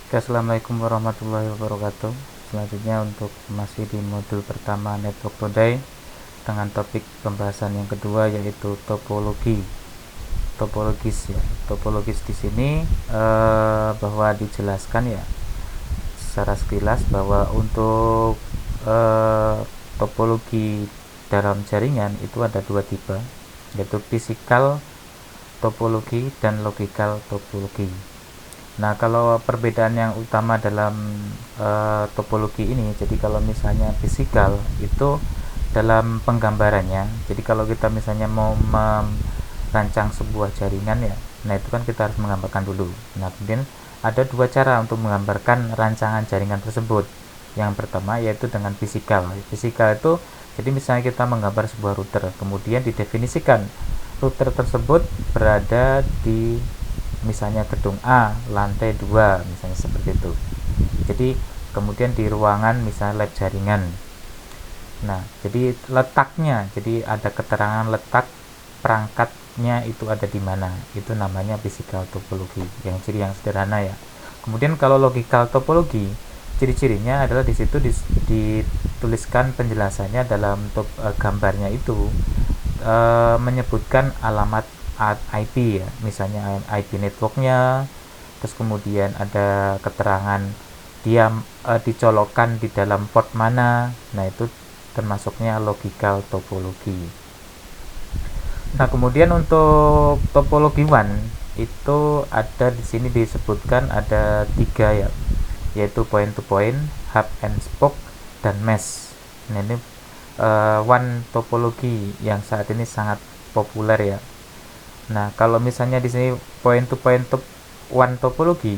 Oke, assalamualaikum warahmatullahi wabarakatuh. Selanjutnya untuk masih di modul pertama Network Today dengan topik pembahasan yang kedua yaitu topologis ya. Topologis di sini bahwa dijelaskan ya secara sekilas bahwa untuk topologi dalam jaringan itu ada dua tipe, yaitu physical topologi dan logical topologi. Nah, kalau perbedaan yang utama dalam topologi ini, jadi kalau misalnya fisikal itu dalam penggambarannya, jadi kalau kita misalnya mau merancang sebuah jaringan ya, nah itu kan kita harus menggambarkan dulu. Nah, kemudian ada dua cara untuk menggambarkan rancangan jaringan tersebut. Yang pertama yaitu dengan fisikal. Fisikal itu jadi misalnya kita menggambar sebuah router, kemudian didefinisikan router tersebut berada di misalnya gedung A lantai 2 misalnya seperti itu. Jadi kemudian di ruangan misalnya lab jaringan. Nah, jadi letaknya, jadi ada keterangan letak perangkatnya itu ada di mana. Itu namanya physical topologi. Yang ciri yang sederhana ya. Kemudian kalau logical topologi, ciri-cirinya adalah di situ dituliskan penjelasannya dalam gambarnya itu menyebutkan alamat IP ya, misalnya IP networknya, terus kemudian ada keterangan dia dicolokkan di dalam port mana. Nah, itu termasuknya logical topologi. Nah, kemudian untuk topologi one itu ada di sini disebutkan ada tiga ya, yaitu point to point, hub and spoke, dan mesh. Nah, ini one topologi yang saat ini sangat populer ya. Nah, kalau misalnya di sini point to point one topologi,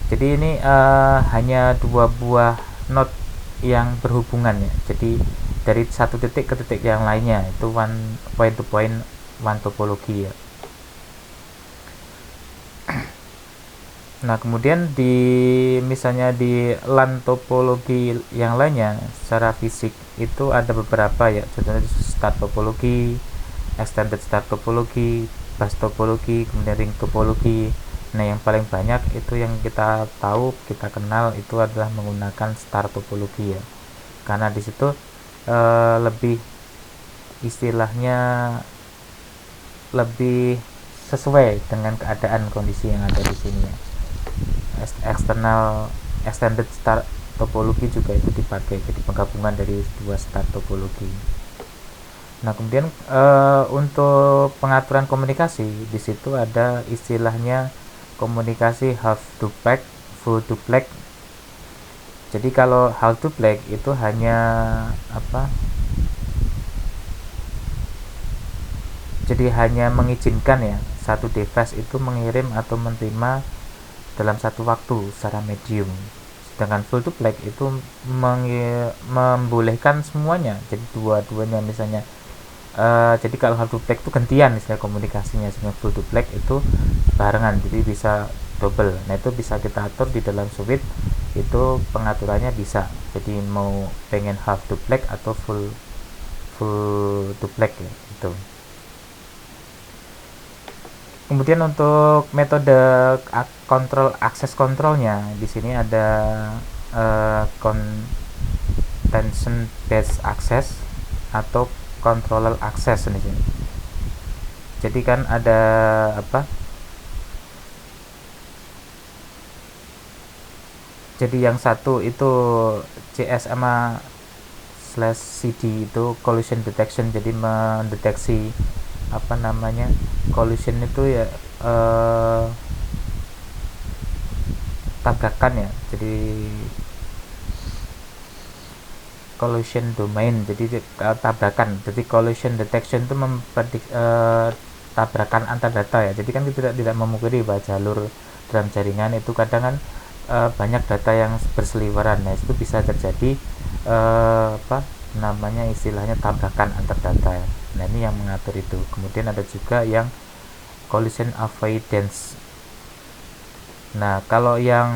jadi ini hanya dua buah node yang berhubungan ya. Jadi dari satu titik ke titik yang lainnya itu one point to point one topologi ya. Nah, kemudian di misalnya di LAN topologi yang lainnya secara fisik itu ada beberapa ya. Contohnya star topologi, extended star topologi, bus topologi, kemudian ring topologi. Nah, yang paling banyak itu yang kita tahu, kita kenal itu adalah menggunakan star topologi ya. Karena di situ lebih istilahnya lebih sesuai dengan keadaan kondisi yang ada di sini ya. Extended star topologi juga itu dipakai, jadi penggabungan dari dua star topologi. Nah, kemudian untuk pengaturan komunikasi di situ ada istilahnya komunikasi half duplex, full duplex. Jadi kalau half duplex itu hanya apa? Jadi hanya mengizinkan ya satu device itu mengirim atau menerima dalam satu waktu secara medium. Sedangkan full duplex itu membolehkan semuanya. Jadi dua-duanya misalnya jadi kalau half duplex itu gantian istilah komunikasinya, dengan full duplex itu barengan, jadi bisa double. Nah, itu bisa kita atur di dalam switch, itu pengaturannya bisa. Jadi mau pengen half duplex atau full duplex ya, itu. Kemudian untuk metode kontrol akses kontrolnya di sini ada contention based access atau controller access di sini. Jadi kan ada apa? Jadi yang satu itu CSMA/CD itu collision detection, jadi mendeteksi apa namanya collision itu ya tabrakan ya. Jadi collision domain, jadi tabrakan. Jadi collision detection itu mempredik tabrakan antar data ya. Jadi kan kita tidak memungkiri bahwa jalur dalam jaringan itu kadang kan banyak data yang berseliweran. Nah, itu bisa terjadi apa namanya istilahnya tabrakan antar data ya. Nah, ini yang mengatur itu. Kemudian ada juga yang collision avoidance. Nah, kalau yang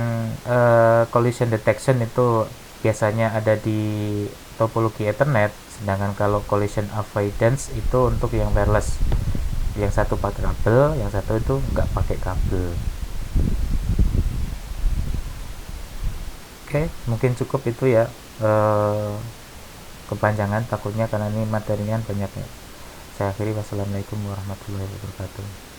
collision detection itu biasanya ada di topologi Ethernet, sedangkan kalau collision avoidance itu untuk yang wireless. Yang satu pakai kabel, yang satu itu nggak pakai kabel. Oke, mungkin cukup itu ya. eh, Kepanjangan takutnya karena ini materinya banyak ya. Saya akhiri, wassalamualaikum warahmatullahi wabarakatuh.